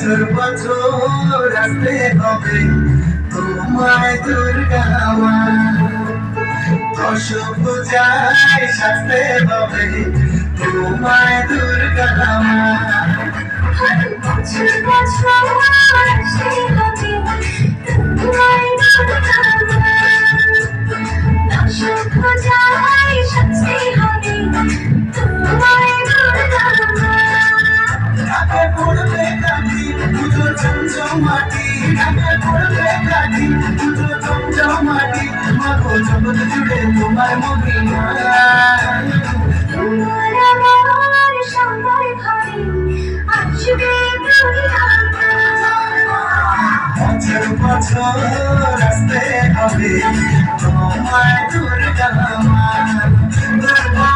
বছর বছর আসতে হবে তোমায় দুর্গা মা, দশ পূজায় সাজতে হবে তোমায় দুর্গা মা। বছর বছর আসতে হবে তোমায় দুর্গা মা, দশ পূজায় সাজতে হবে তোমায় দুর্গা মা। ঢাকে পড়বে কাঠি পুজো চমচমাটি, ঢাকে পড়বে কাঠি পুজো চমচমাটি, মাগো জগৎ জুড়ে তোমার মহিমা। তোমার আমার সবার ঘরে আসবে দুর্গা মা। বছর বছর আসতে হবে তোমায় দুর্গা মা, দুর্গা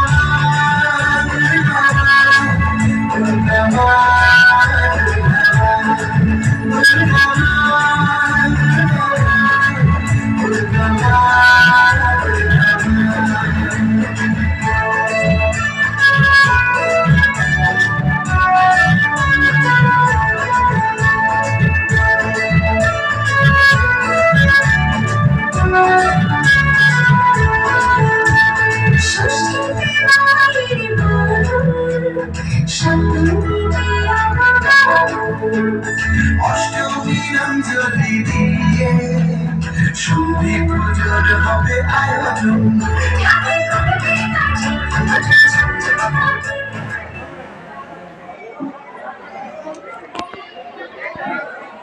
অষ্টমীর অঞ্জলি দিয়ে সন্ধি পুজোর হবে আয়োজন।